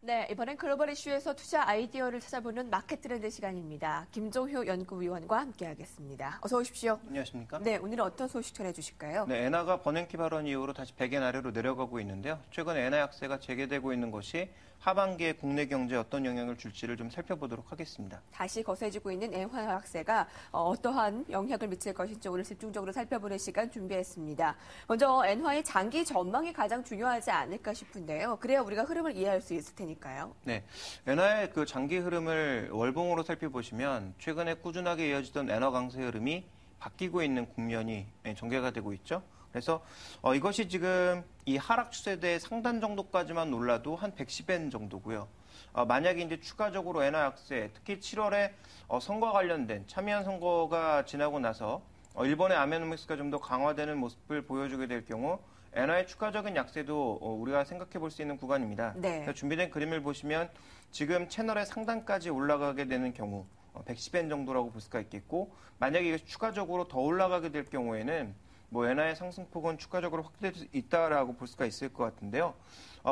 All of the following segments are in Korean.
네, 이번엔 글로벌 이슈에서 투자 아이디어를 찾아보는 마켓 트렌드 시간입니다. 김종효 연구위원과 함께하겠습니다. 어서 오십시오. 안녕하십니까? 네, 오늘은 어떤 소식 전해주실까요? 네, 엔화가 버냉키 발언 이후로 다시 100엔 아래로 내려가고 있는데요. 최근 엔화 약세가 재개되고 있는 것이 하반기에 국내 경제에 어떤 영향을 줄지를 좀 살펴보도록 하겠습니다. 다시 거세지고 있는 엔화 약세가 어떠한 영향을 미칠 것인지 오늘 집중적으로 살펴보는 시간 준비했습니다. 먼저 엔화의 장기 전망이 가장 중요하지 않을까 싶은데요. 그래야 우리가 흐름을 이해할 수 있을 테니까요. 네, 엔화의 그 장기 흐름을 월봉으로 살펴보시면 최근에 꾸준하게 이어지던 엔화 강세 흐름이 바뀌고 있는 국면이 전개가 되고 있죠. 그래서 이것이 지금 이 하락 추세대 상단 정도까지만 올라도 한 110엔 정도고요. 만약에 이제 추가적으로 엔화 약세, 특히 7월에 선거 관련된 참여한 선거가 지나고 나서 일본의 아베노믹스가 좀 더 강화되는 모습을 보여주게 될 경우 엔화의 추가적인 약세도 우리가 생각해 볼 수 있는 구간입니다. 네. 준비된 그림을 보시면 지금 채널의 상단까지 올라가게 되는 경우 110엔 정도라고 볼 수가 있겠고, 만약에 이것이 추가적으로 더 올라가게 될 경우에는 엔화의 상승폭은 추가적으로 확대될 수 있다라고 볼 수가 있을 것 같은데요.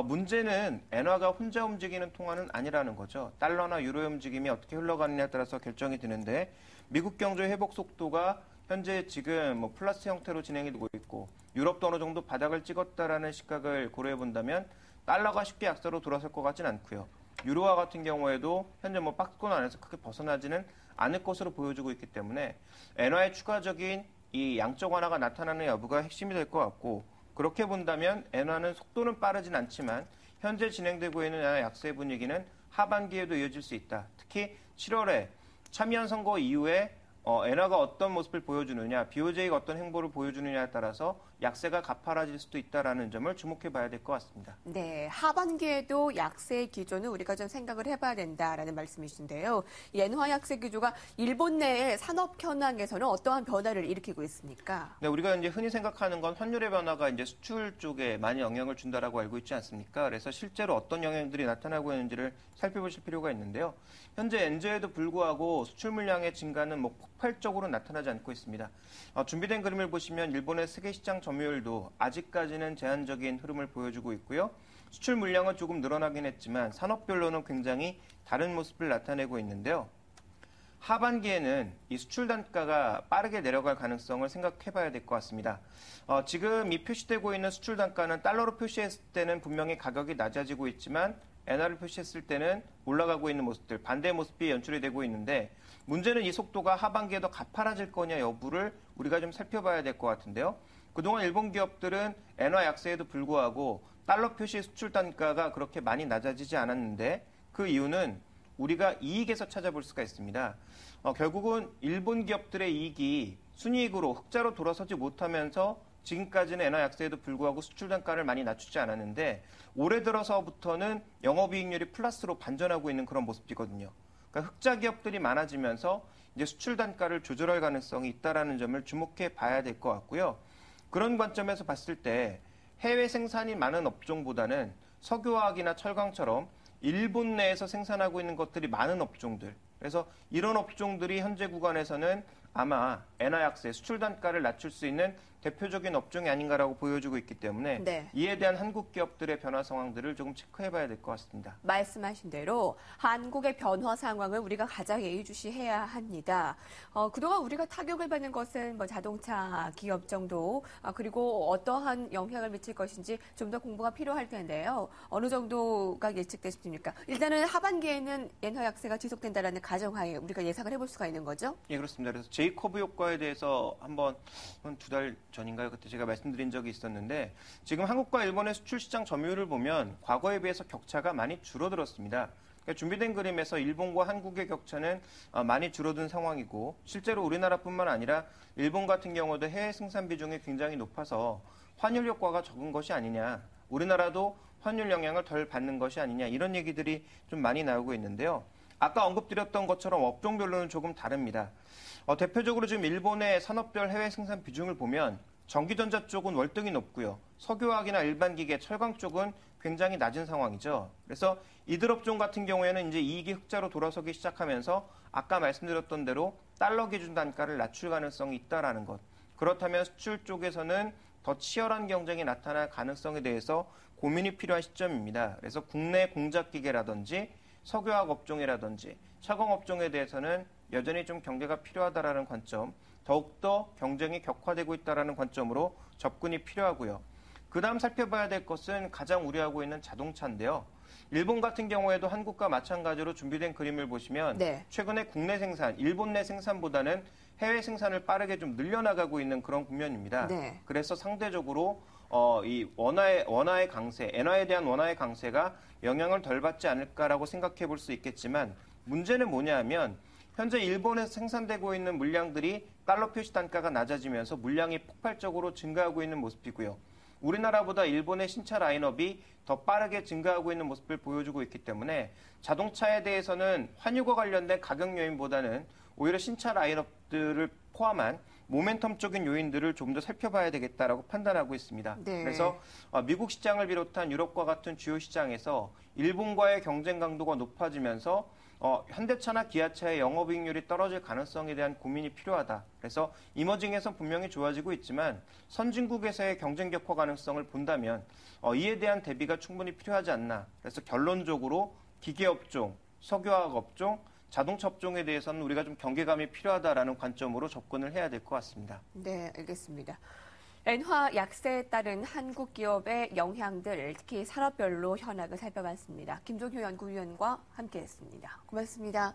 문제는 엔화가 혼자 움직이는 통화는 아니라는 거죠. 달러나 유로의 움직임이 어떻게 흘러가느냐에 따라서 결정이 되는데, 미국 경제 회복 속도가 현재 지금 플러스 형태로 진행이 되고 있고, 유럽도 어느 정도 바닥을 찍었다라는 시각을 고려해 본다면 달러가 쉽게 약세로 돌아설 것 같진 않고요. 유로화 같은 경우에도 현재 박스권 안에서 크게 벗어나지는 않을 것으로 보여지고 있기 때문에 엔화의 추가적인 이 양적 완화가 나타나는 여부가 핵심이 될 것 같고, 그렇게 본다면 엔화는 속도는 빠르진 않지만 현재 진행되고 있는 엔화 약세 분위기는 하반기에도 이어질 수 있다. 특히 7월에 참여한 선거 이후에 엔화가 어떤 모습을 보여주느냐, BOJ가 어떤 행보를 보여주느냐에 따라서 약세가 가파라질 수도 있다는 점을 주목해 봐야 될 것 같습니다. 네, 하반기에도 약세 기조는 우리가 좀 생각을 해봐야 된다라는 말씀이신데요. 이 엔화 약세 기조가 일본 내의 산업 현황에서는 어떠한 변화를 일으키고 있습니까? 네, 우리가 이제 흔히 생각하는 건 환율의 변화가 이제 수출 쪽에 많이 영향을 준다라고 알고 있지 않습니까? 그래서 실제로 어떤 영향들이 나타나고 있는지를 살펴보실 필요가 있는데요. 현재 엔저에도 불구하고 수출 물량의 증가는 폭발적으로 나타나지 않고 있습니다. 준비된 그림을 보시면 일본의 세계 시장 점유율도 아직까지는 제한적인 흐름을 보여주고 있고요. 수출 물량은 조금 늘어나긴 했지만 산업별로는 굉장히 다른 모습을 나타내고 있는데요. 하반기에는 이 수출 단가가 빠르게 내려갈 가능성을 생각해 봐야 될 것 같습니다. 지금 이 표시되고 있는 수출 단가는 달러로 표시했을 때는 분명히 가격이 낮아지고 있지만 엔화를 표시했을 때는 올라가고 있는 모습들, 반대의 모습이 연출이 되고 있는데, 문제는 이 속도가 하반기에 더 가파라질 거냐 여부를 우리가 좀 살펴봐야 될 것 같은데요. 그동안 일본 기업들은 엔화 약세에도 불구하고 달러 표시 수출 단가가 그렇게 많이 낮아지지 않았는데, 그 이유는 우리가 이익에서 찾아볼 수가 있습니다. 결국은 일본 기업들의 이익이 순이익으로 흑자로 돌아서지 못하면서 지금까지는 엔화 약세에도 불구하고 수출 단가를 많이 낮추지 않았는데, 올해 들어서부터는 영업이익률이 플러스로 반전하고 있는 그런 모습이거든요. 그러니까 흑자 기업들이 많아지면서 이제 수출 단가를 조절할 가능성이 있다라는 점을 주목해 봐야 될 것 같고요. 그런 관점에서 봤을 때 해외 생산이 많은 업종보다는 석유화학이나 철강처럼 일본 내에서 생산하고 있는 것들이 많은 업종들, 그래서 이런 업종들이 현재 구간에서는 아마 엔화 약세, 수출 단가를 낮출 수 있는 대표적인 업종이 아닌가라고 보여주고 있기 때문에 네. 이에 대한 한국 기업들의 변화 상황들을 조금 체크해봐야 될 것 같습니다. 말씀하신 대로 한국의 변화 상황을 우리가 가장 예의주시해야 합니다. 그동안 우리가 타격을 받는 것은 자동차 기업 정도, 그리고 어떠한 영향을 미칠 것인지 좀 더 공부가 필요할 텐데요. 어느 정도가 예측되십니까? 일단은 하반기에는 엔화 약세가 지속된다는 가정하에 우리가 예상을 해볼 수가 있는 거죠? 예, 그렇습니다. 그래서 제이코브 효과에 대해서 한번 두 달 전인가요? 그때 제가 말씀드린 적이 있었는데, 지금 한국과 일본의 수출 시장 점유율을 보면 과거에 비해서 격차가 많이 줄어들었습니다. 그러니까 준비된 그림에서 일본과 한국의 격차는 많이 줄어든 상황이고, 실제로 우리나라뿐만 아니라 일본 같은 경우도 해외 생산 비중이 굉장히 높아서 환율 효과가 적은 것이 아니냐, 우리나라도 환율 영향을 덜 받는 것이 아니냐, 이런 얘기들이 좀 많이 나오고 있는데요. 아까 언급드렸던 것처럼 업종별로는 조금 다릅니다. 대표적으로 지금 일본의 산업별 해외 생산 비중을 보면 전기전자 쪽은 월등히 높고요. 석유화학이나 일반 기계, 철강 쪽은 굉장히 낮은 상황이죠. 그래서 이들 업종 같은 경우에는 이제 이익이 흑자로 돌아서기 시작하면서 아까 말씀드렸던 대로 달러 기준 단가를 낮출 가능성이 있다라는 것. 그렇다면 수출 쪽에서는 더 치열한 경쟁이 나타날 가능성에 대해서 고민이 필요한 시점입니다. 그래서 국내 공작기계라든지 석유화학 업종이라든지 차광 업종에 대해서는 여전히 좀 경계가 필요하다라는 관점, 더욱더 경쟁이 격화되고 있다라는 관점으로 접근이 필요하고요. 그다음 살펴봐야 될 것은 가장 우려하고 있는 자동차인데요. 일본 같은 경우에도 한국과 마찬가지로 준비된 그림을 보시면 네. 최근에 국내 생산, 일본 내 생산보다는 해외 생산을 빠르게 좀 늘려나가고 있는 그런 국면입니다. 네. 그래서 상대적으로 이 원화의 강세, 엔화에 대한 원화의 강세가 영향을 덜 받지 않을까라고 생각해 볼 수 있겠지만 문제는 뭐냐 하면 현재 일본에서 생산되고 있는 물량들이 달러 표시 단가가 낮아지면서 물량이 폭발적으로 증가하고 있는 모습이고요. 우리나라보다 일본의 신차 라인업이 더 빠르게 증가하고 있는 모습을 보여주고 있기 때문에 자동차에 대해서는 환율과 관련된 가격 요인보다는 오히려 신차 라인업들을 포함한 모멘텀적인 요인들을 좀 더 살펴봐야 되겠다라고 판단하고 있습니다. 네. 그래서 미국 시장을 비롯한 유럽과 같은 주요 시장에서 일본과의 경쟁 강도가 높아지면서 현대차나 기아차의 영업이익률이 떨어질 가능성에 대한 고민이 필요하다. 그래서 이머징에선 분명히 좋아지고 있지만 선진국에서의 경쟁 격화 가능성을 본다면 이에 대한 대비가 충분히 필요하지 않나. 그래서 결론적으로 기계업종, 석유화학 업종, 자동차 업종에 대해서는 우리가 좀 경계감이 필요하다라는 관점으로 접근을 해야 될 것 같습니다. 네, 알겠습니다. 엔화 약세에 따른 한국 기업의 영향들, 특히 산업별로 현황을 살펴봤습니다. 김종효 연구위원과 함께했습니다. 고맙습니다.